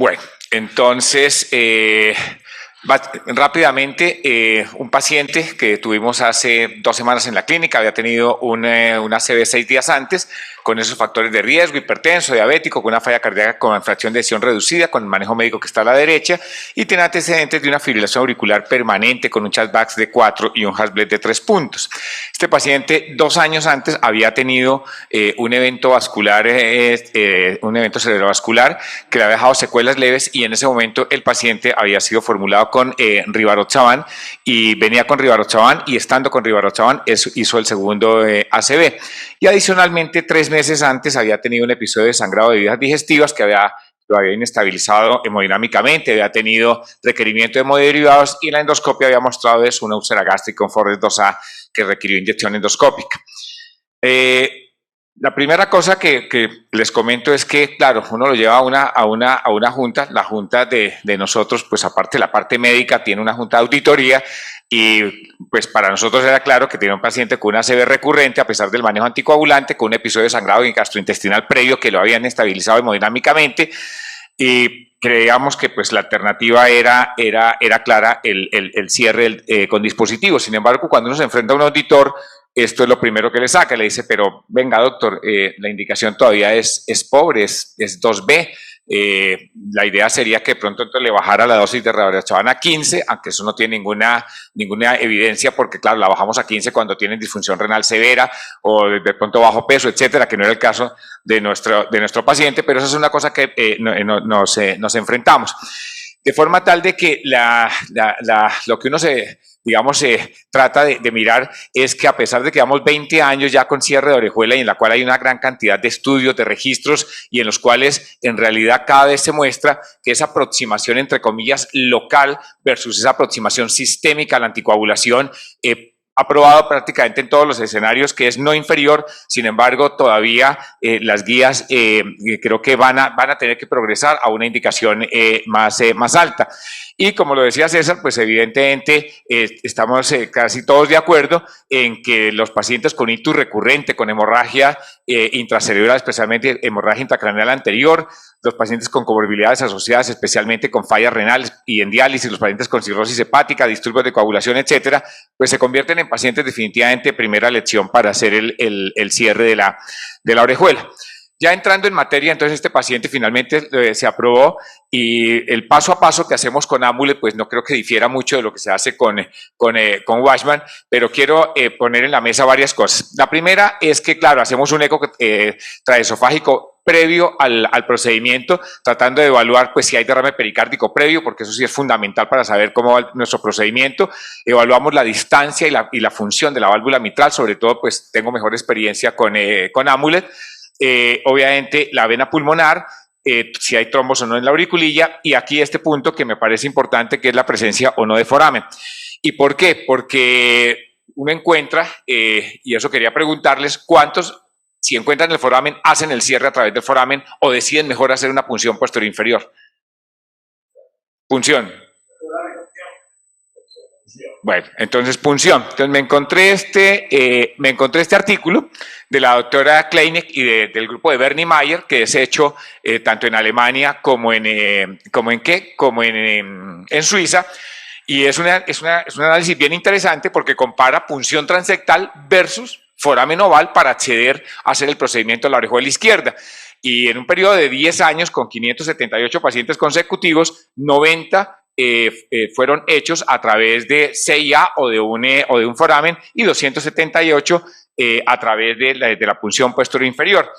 Bueno, entonces, rápidamente, un paciente que tuvimos hace 2 semanas en la clínica había tenido una ACV 6 días antes, con esos factores de riesgo, hipertenso, diabético, con una falla cardíaca con fracción de eyección reducida, con el manejo médico que está a la derecha, y tiene antecedentes de una fibrilación auricular permanente con un CHA2-VAX de 4 y un Hasbled de 3 puntos. Este paciente 2 años antes había tenido un evento vascular, un evento cerebrovascular que le había dejado secuelas leves, y en ese momento el paciente había sido formulado con Rivaroxaban y venía con Rivaroxaban, y estando con Rivaroxaban hizo el segundo ACV. Y adicionalmente 3 meses antes había tenido un episodio de sangrado de vías digestivas que lo había inestabilizado hemodinámicamente, había tenido requerimiento de hemoderivados, y la endoscopia había mostrado eso, una úlcera gástrica con Forrest 2A que requirió inyección endoscópica. La primera cosa que les comento es que, claro, uno lo lleva a una junta, la junta de nosotros, pues aparte de la parte médica, tiene una junta de auditoría, y pues para nosotros era claro que tenía un paciente con una ACV recurrente, a pesar del manejo anticoagulante, con un episodio de sangrado gastrointestinal previo que lo habían estabilizado hemodinámicamente, y creíamos que pues la alternativa era clara, el cierre con dispositivos. Sin embargo, cuando uno se enfrenta a un auditor, esto es lo primero que le saca, le dice, pero venga doctor, la indicación todavía es pobre, es 2B, la idea sería que pronto entonces le bajara la dosis de Rivaroxaban a 15, aunque eso no tiene ninguna evidencia, porque claro, la bajamos a 15 cuando tienen disfunción renal severa o de pronto bajo peso, etcétera, que no era el caso de nuestro paciente, pero eso es una cosa que nos enfrentamos. De forma tal de que lo que uno trata de mirar es que, a pesar de que llevamos 20 años ya con cierre de orejuela, y en la cual hay una gran cantidad de estudios, de registros, y en los cuales en realidad cada vez se muestra que esa aproximación, entre comillas, local versus esa aproximación sistémica a la anticoagulación, aprobado prácticamente en todos los escenarios, que es no inferior. Sin embargo, todavía las guías creo que van a tener que progresar a una indicación más alta. Y como lo decía César, pues evidentemente estamos casi todos de acuerdo en que los pacientes con ictus recurrente, con hemorragia intracerebral, especialmente hemorragia intracraneal anterior, los pacientes con comorbilidades asociadas especialmente con fallas renales y en diálisis, los pacientes con cirrosis hepática, disturbios de coagulación, etcétera, pues se convierten en pacientes definitivamente de primera elección para hacer el cierre de la orejuela. Ya entrando en materia, entonces este paciente finalmente se aprobó, y el paso a paso que hacemos con Amulet pues no creo que difiera mucho de lo que se hace con Watchman, pero quiero poner en la mesa varias cosas. La primera es que, claro, hacemos un eco traesofágico previo al procedimiento, tratando de evaluar pues si hay derrame pericárdico previo, porque eso sí es fundamental para saber cómo va nuestro procedimiento. Evaluamos la distancia y la función de la válvula mitral, sobre todo pues tengo mejor experiencia con Amulet. Obviamente la vena pulmonar, si hay trombos o no en la auriculilla, y aquí este punto que me parece importante, que es la presencia o no de foramen. ¿Y por qué? Porque uno encuentra, y eso quería preguntarles, ¿cuántos, si encuentran el foramen, hacen el cierre a través del foramen o deciden mejor hacer una punción posterior inferior? Punción. Bueno, entonces punción. Entonces me encontré este artículo de la doctora Kleinek y del grupo de Bernie Mayer, que es hecho tanto en Alemania como en Suiza, y es un análisis bien interesante porque compara punción transectal versus foramen oval para acceder a hacer el procedimiento de la orejuela izquierda. Y en un periodo de 10 años, con 578 pacientes consecutivos, 90 fueron hechos a través de CIA o de un foramen, y 278 a través de la punción posterior inferior.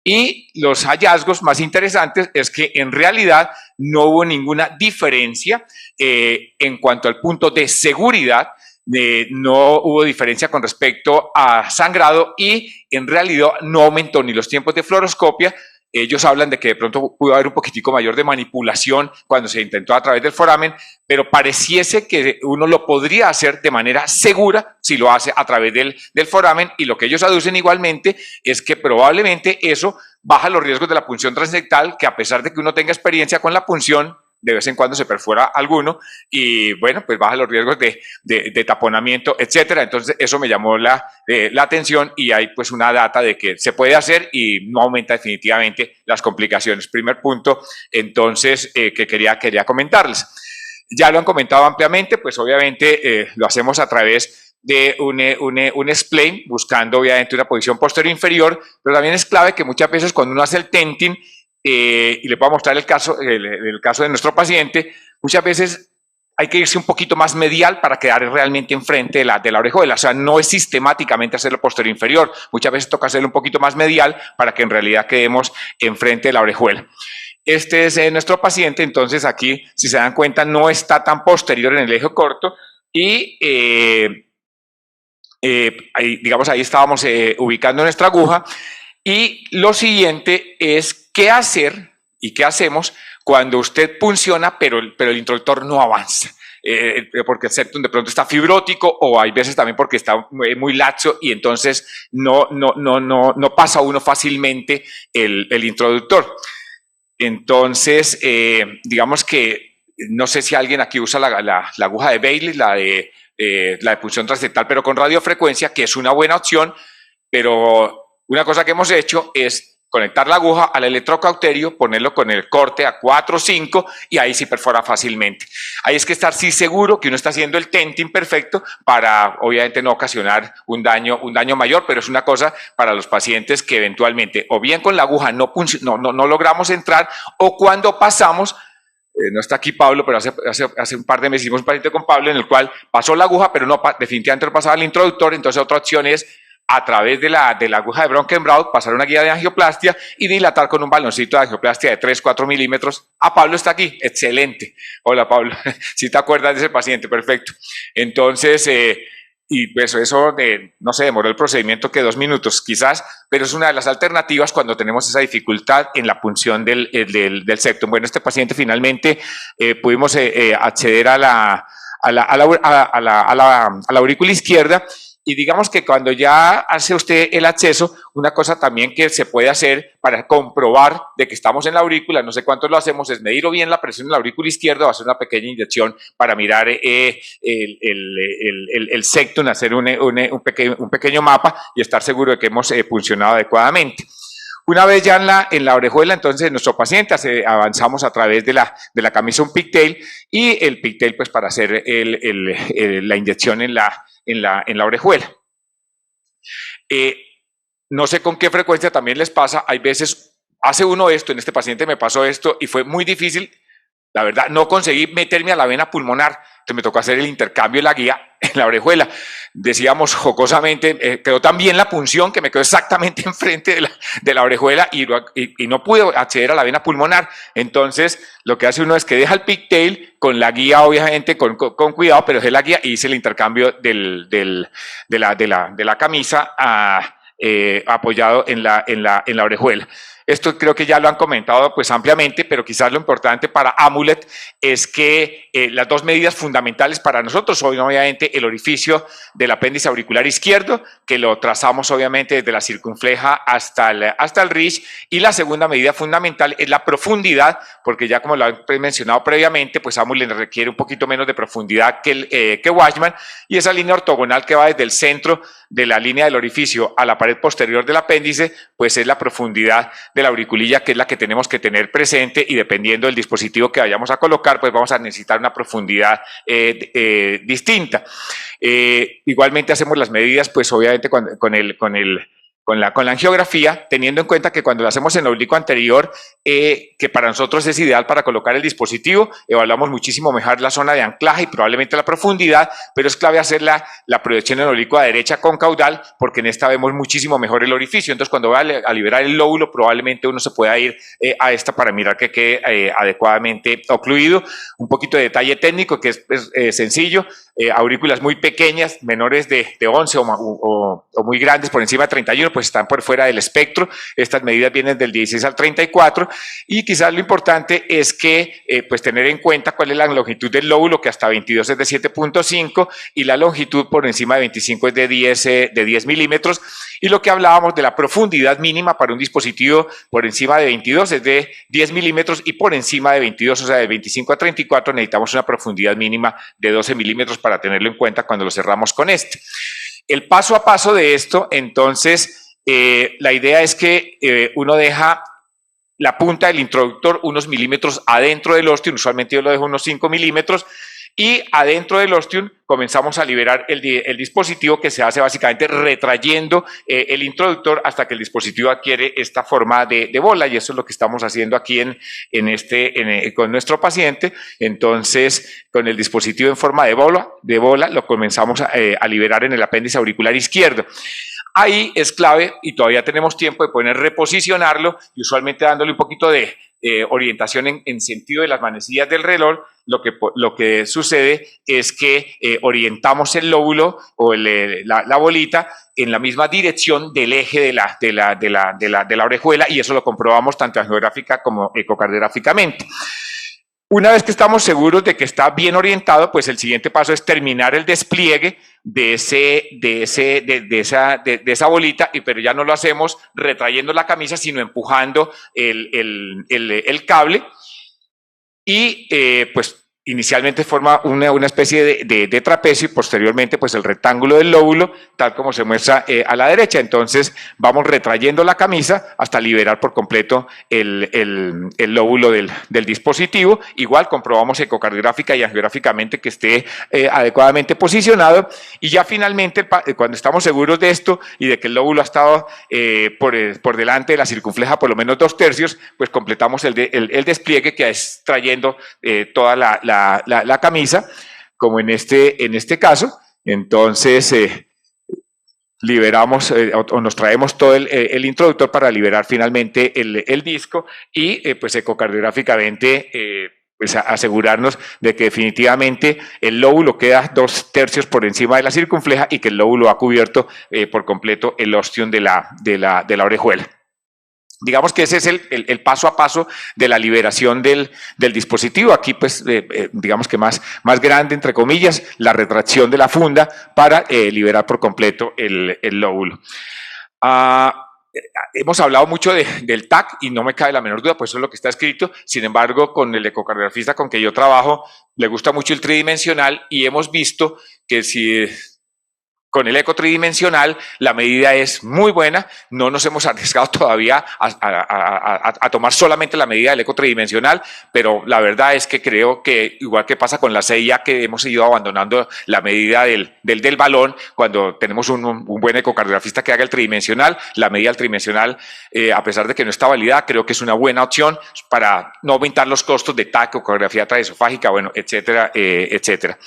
Y los hallazgos más interesantes es que en realidad no hubo ninguna diferencia en cuanto al punto de seguridad. No hubo diferencia con respecto a sangrado, y en realidad no aumentó ni los tiempos de fluoroscopia. Ellos hablan de que de pronto pudo haber un poquitico mayor de manipulación cuando se intentó a través del foramen, pero pareciese que uno lo podría hacer de manera segura si lo hace a través del foramen, y lo que ellos aducen igualmente es que probablemente eso baja los riesgos de la punción transectal, que a pesar de que uno tenga experiencia con la punción, de vez en cuando se perfora alguno y bueno, pues baja los riesgos de taponamiento, etcétera. Entonces eso me llamó la atención y hay pues una data de que se puede hacer y no aumenta definitivamente las complicaciones. Primer punto, entonces, que quería comentarles. Ya lo han comentado ampliamente, pues obviamente lo hacemos a través de un spline, buscando obviamente una posición posterior inferior, pero también es clave que muchas veces cuando uno hace el tenting, y le puedo mostrar el caso de nuestro paciente, muchas veces hay que irse un poquito más medial para quedar realmente enfrente de la orejuela. O sea, no es sistemáticamente hacerlo posterior inferior. Muchas veces toca hacerlo un poquito más medial para que en realidad quedemos enfrente de la orejuela. Este es nuestro paciente, entonces aquí, si se dan cuenta, no está tan posterior en el eje corto y ahí estábamos ubicando nuestra aguja. Y lo siguiente es qué hacer y qué hacemos cuando usted punciona, pero el introductor no avanza. Porque el septum de pronto está fibrótico o hay veces también porque está muy laxo y entonces no pasa uno fácilmente el introductor. Entonces, digamos que no sé si alguien aquí usa la aguja de Bailey, la de punción transectal, pero con radiofrecuencia, que es una buena opción, pero una cosa que hemos hecho es conectar la aguja al electrocauterio, ponerlo con el corte a 4 o 5 y ahí sí perfora fácilmente. Ahí es que estar sí seguro que uno está haciendo el tenting perfecto para obviamente no ocasionar un daño mayor, pero es una cosa para los pacientes que eventualmente o bien con la aguja no logramos entrar o cuando pasamos. No está aquí Pablo, pero hace un par de meses hicimos un paciente con Pablo en el cual pasó la aguja, pero definitivamente no pasaba el introductor. Entonces otra opción es a través de la aguja de Bronkenbraut pasar una guía de angioplastia y dilatar con un baloncito de angioplastia de 3-4 milímetros. Pablo está aquí, excelente. Hola Pablo, si te acuerdas de ese paciente, perfecto. Entonces, y pues eso no sé, demoró el procedimiento que 2 minutos quizás, pero es una de las alternativas cuando tenemos esa dificultad en la punción del septum. Bueno, este paciente finalmente pudimos acceder a la aurícula izquierda. Y digamos que cuando ya hace usted el acceso, una cosa también que se puede hacer para comprobar de que estamos en la aurícula, no sé cuántos lo hacemos, es medir bien la presión en la aurícula izquierda o hacer una pequeña inyección para mirar el septum, hacer un pequeño mapa y estar seguro de que hemos funcionado adecuadamente. Una vez ya en la orejuela, entonces nuestro paciente avanzamos a través de la camisa un pigtail y el pigtail pues para hacer la inyección en la orejuela. No sé con qué frecuencia también les pasa, hay veces hace uno esto, en este paciente me pasó esto y fue muy difícil, la verdad, no conseguí meterme a la vena pulmonar, entonces me tocó hacer el intercambio de la guía en la orejuela. Decíamos jocosamente, quedó tan bien la punción que me quedó exactamente enfrente de la orejuela y no pude acceder a la vena pulmonar. Entonces, lo que hace uno es que deja el pigtail con la guía, obviamente, con cuidado, pero dejé la guía y hice el intercambio de la camisa apoyado en la orejuela. Esto creo que ya lo han comentado pues ampliamente, pero quizás lo importante para Amulet es que las dos medidas fundamentales para nosotros son obviamente el orificio del apéndice auricular izquierdo, que lo trazamos obviamente desde la circunfleja hasta el ridge, y la segunda medida fundamental es la profundidad, porque ya como lo he mencionado previamente, pues Amulet requiere un poquito menos de profundidad que Watchman, y esa línea ortogonal que va desde el centro de la línea del orificio a la pared posterior del apéndice, pues es la profundidad de la auriculilla, que es la que tenemos que tener presente, y dependiendo del dispositivo que vayamos a colocar, pues vamos a necesitar una profundidad distinta. Igualmente hacemos las medidas, pues obviamente con la angiografía, teniendo en cuenta que cuando lo hacemos en el oblicuo anterior, que para nosotros es ideal para colocar el dispositivo, evaluamos muchísimo mejor la zona de anclaje y probablemente la profundidad, pero es clave hacer la proyección en el oblicuo a derecha con caudal, porque en esta vemos muchísimo mejor el orificio. Entonces, cuando va a liberar el lóbulo, probablemente uno se pueda ir a esta para mirar que quede adecuadamente ocluido. Un poquito de detalle técnico que es sencillo. aurículas muy pequeñas, menores de 11 o muy grandes, por encima de 31, pues están por fuera del espectro. Estas medidas vienen del 16 al 34 y quizás lo importante es que pues tener en cuenta cuál es la longitud del lóbulo, que hasta 22 es de 7.5 y la longitud por encima de 25 es de 10 milímetros. Y lo que hablábamos de la profundidad mínima para un dispositivo por encima de 22 es de 10 milímetros y por encima de 22, o sea, de 25 a 34, necesitamos una profundidad mínima de 12 milímetros para tenerlo en cuenta cuando lo cerramos con este. El paso a paso de esto, entonces, la idea es que uno deja la punta del introductor unos milímetros adentro del ostium, usualmente yo lo dejo unos 5 milímetros, y adentro del ostium comenzamos a liberar el dispositivo, que se hace básicamente retrayendo el introductor hasta que el dispositivo adquiere esta forma de bola, y eso es lo que estamos haciendo aquí con nuestro paciente. Entonces, con el dispositivo en forma de bola lo comenzamos a liberar en el apéndice auricular izquierdo. Ahí es clave, y todavía tenemos tiempo de poder reposicionarlo, y usualmente dándole un poquito de orientación en sentido de las manecillas del reloj. Lo que sucede es que orientamos el lóbulo o la bolita en la misma dirección del eje de la orejuela, y eso lo comprobamos tanto angiográfica como ecocardiográficamente. Una vez que estamos seguros de que está bien orientado, pues el siguiente paso es terminar el despliegue de esa bolita, pero ya no lo hacemos retrayendo la camisa, sino empujando el cable, y pues inicialmente forma una especie de trapecio, y posteriormente pues el rectángulo del lóbulo, tal como se muestra a la derecha. Entonces vamos retrayendo la camisa hasta liberar por completo el lóbulo del dispositivo. Igual comprobamos ecocardiográfica y angiográficamente que esté adecuadamente posicionado, y ya finalmente cuando estamos seguros de esto y de que el lóbulo ha estado por delante de la circunfleja por lo menos 2/3, pues completamos el despliegue, que es trayendo toda la camisa, como en este caso. Entonces liberamos o nos traemos todo el introductor para liberar finalmente el disco, y pues ecocardiográficamente pues asegurarnos de que definitivamente el lóbulo queda 2/3 por encima de la circunfleja y que el lóbulo ha cubierto por completo el ostium de la orejuela. Digamos que ese es el paso a paso de la liberación del dispositivo. Aquí, pues, digamos que más grande, entre comillas, la retracción de la funda para liberar por completo el lóbulo. Hemos hablado mucho del TAC y no me cabe la menor duda, pues eso es lo que está escrito. Sin embargo, con el ecocardiografista con que yo trabajo, le gusta mucho el tridimensional, y hemos visto que si con el eco tridimensional la medida es muy buena. No nos hemos arriesgado todavía a tomar solamente la medida del eco tridimensional, pero la verdad es que creo que, igual que pasa con la CIA, que hemos ido abandonando la medida del balón, cuando tenemos un buen ecocardiografista que haga el tridimensional, la medida del tridimensional, a pesar de que no está validada, creo que es una buena opción para no aumentar los costos de TAC, ecografía transesofágica, bueno, etcétera, etcétera.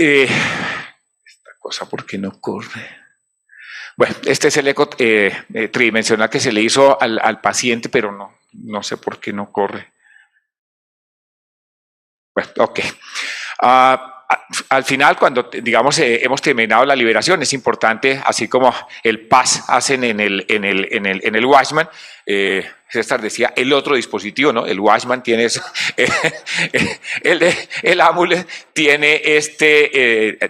Esta cosa, ¿por qué no corre? Bueno, este es el eco tridimensional que se le hizo al paciente, pero no sé por qué no corre. Bueno, ok. Al final, cuando digamos hemos terminado la liberación, es importante, así como el PAS hacen en el Watchman, César decía el otro dispositivo, ¿no? El Watchman tiene eso, el Amulet tiene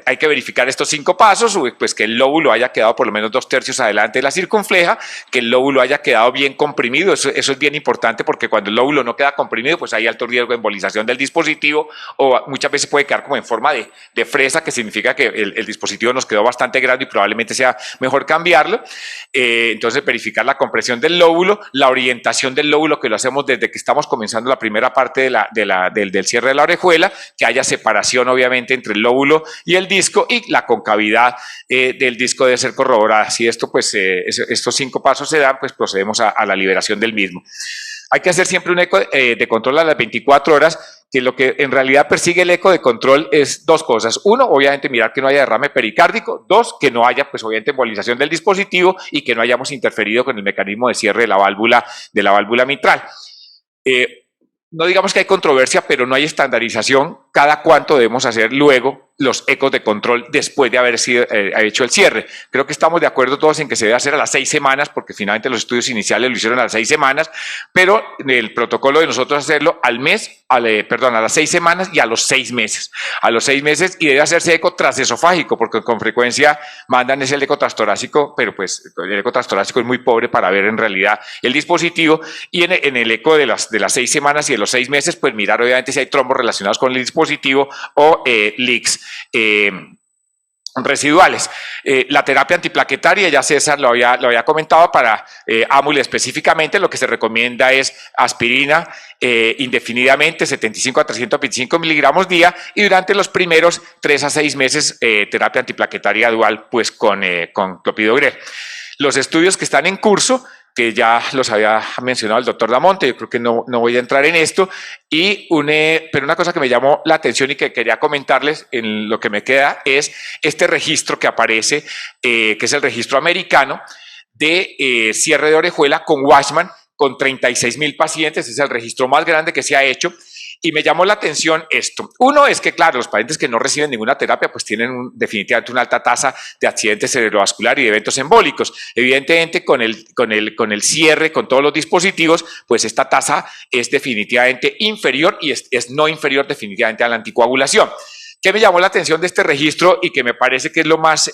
hay que verificar estos 5 pasos, pues que el lóbulo haya quedado por lo menos 2/3 adelante de la circunfleja, que el lóbulo haya quedado bien comprimido. Eso es bien importante, porque cuando el lóbulo no queda comprimido, pues hay alto riesgo de embolización del dispositivo, o muchas veces puede quedar como en forma de fresa, que significa que el dispositivo nos quedó bastante grande y probablemente sea mejor cambiarlo. Entonces, verificar la compresión del lóbulo, la orientación del lóbulo, que lo hacemos desde que estamos comenzando la primera parte del cierre de la orejuela, que haya separación obviamente entre el lóbulo y el disco, y la concavidad del disco debe ser corroborada. Si estos 5 pasos se dan, pues procedemos a la liberación del mismo. Hay que hacer siempre un eco de control a las 24 horas, que lo que en realidad persigue el eco de control es 2 cosas. 1, obviamente mirar que no haya derrame pericárdico. 2, que no haya, pues obviamente, embolización del dispositivo, y que no hayamos interferido con el mecanismo de cierre de la válvula mitral. no digamos que hay controversia, pero no hay estandarización cada cuánto debemos hacer luego los ecos de control después de haber hecho el cierre. Creo que estamos de acuerdo todos en que se debe hacer a las 6 semanas, porque finalmente los estudios iniciales lo hicieron a las 6 semanas, pero el protocolo de nosotros hacerlo al mes, a las 6 semanas y a los 6 meses. A los 6 meses, y debe hacerse eco trasesofágico, porque con frecuencia mandan ese eco transtorácico, pero pues el eco transtorácico es muy pobre para ver en realidad el dispositivo, y en el eco de las 6 semanas y de los 6 meses, pues mirar obviamente si hay trombos relacionados con el dispositivo o leaks residuales. La terapia antiplaquetaria, ya César lo había comentado, para Amule específicamente lo que se recomienda es aspirina indefinidamente, 75 a 325 miligramos día, y durante los primeros 3 a 6 meses terapia antiplaquetaria dual pues con clopidogrel. Los estudios que están en curso, que ya los había mencionado el doctor Damonte, yo creo que no voy a entrar en esto, pero una cosa que me llamó la atención y que quería comentarles en lo que me queda es este registro que aparece, que es el registro americano de cierre de orejuela con Watchman, con 36,000 pacientes, es el registro más grande que se ha hecho. Y me llamó la atención esto. Uno es que, claro, los pacientes que no reciben ninguna terapia pues tienen definitivamente una alta tasa de accidentes cerebrovascular y de eventos embólicos. Evidentemente, con el cierre, con todos los dispositivos, pues esta tasa es definitivamente inferior, y es no inferior definitivamente a la anticoagulación. ¿Qué me llamó la atención de este registro y que me parece que es lo más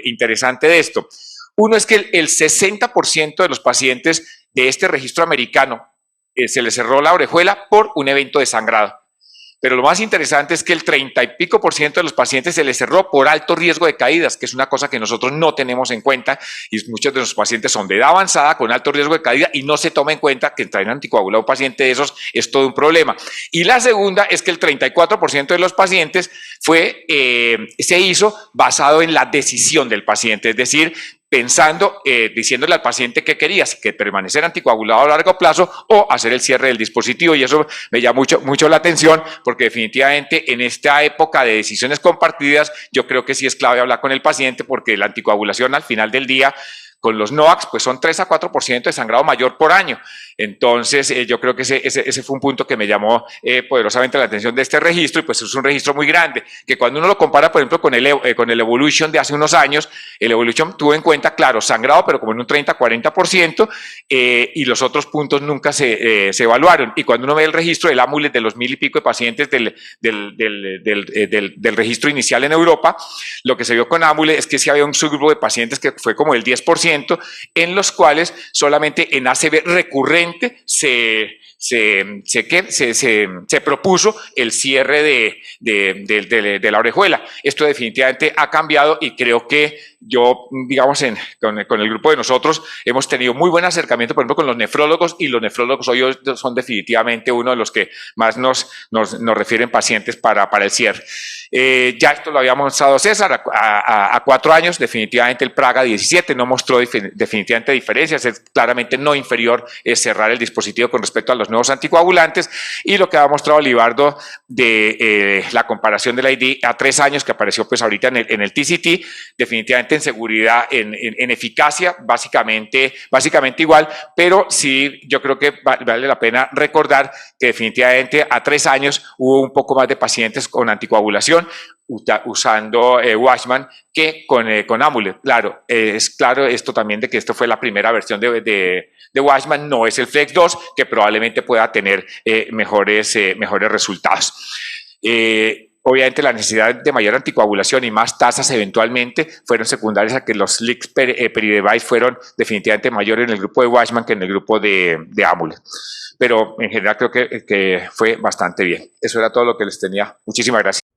interesante de esto? Uno es que el 60% de los pacientes de este registro americano se les cerró la orejuela por un evento de sangrado. Pero lo más interesante es que el 30 y pico % de los pacientes se les cerró por alto riesgo de caídas, que es una cosa que nosotros no tenemos en cuenta, y muchos de los pacientes son de edad avanzada con alto riesgo de caída y no se toma en cuenta que traen anticoagulado un paciente de esos es todo un problema. Y la segunda es que el 34% de los pacientes se hizo basado en la decisión del paciente, es decir, pensando, diciéndole al paciente que quería, que permanecer anticoagulado a largo plazo o hacer el cierre del dispositivo, y eso me llama mucho la atención, porque definitivamente en esta época de decisiones compartidas yo creo que sí es clave hablar con el paciente, porque la anticoagulación al final del día con los NOACs pues son 3 a 4% de sangrado mayor por año. Entonces yo creo que ese fue un punto que me llamó poderosamente la atención de este registro, y pues es un registro muy grande, que cuando uno lo compara por ejemplo con el Evolution de hace unos años, el Evolution tuvo en cuenta, claro, sangrado, pero como en un 30-40%, y los otros puntos nunca se evaluaron. Y cuando uno ve el registro del Amulet de los 1,000 y pico de pacientes del registro inicial en Europa, lo que se vio con Amulet es que sí había un subgrupo de pacientes que fue como el 10%, en los cuales solamente en ACV recurrente se propuso el cierre de la orejuela. Esto definitivamente ha cambiado, y creo que yo, digamos, con el grupo de nosotros hemos tenido muy buen acercamiento, por ejemplo, con los nefrólogos, y los nefrólogos hoy son definitivamente uno de los que más nos refieren pacientes para el cierre. Ya esto lo había mostrado César, a 4 años definitivamente el Praga 17 no mostró definitivamente diferencias, es claramente no inferior cerrar el dispositivo con respecto a los nuevos anticoagulantes, y lo que ha mostrado Libardo de la comparación del ID a 3 años que apareció pues ahorita en el TCT, definitivamente en seguridad, en eficacia, básicamente igual, pero sí yo creo que vale la pena recordar que definitivamente a 3 años hubo un poco más de pacientes con anticoagulación usando Watchman que con Amulet. Claro, es claro esto también de que esto fue la primera versión de Watchman, no es el Flex 2, que probablemente pueda tener mejores resultados. Obviamente la necesidad de mayor anticoagulación y más tasas eventualmente fueron secundarias a que los leaks peri-device fueron definitivamente mayores en el grupo de Watchman que en el grupo de Amulet. Pero en general creo que fue bastante bien. Eso era todo lo que les tenía. Muchísimas gracias.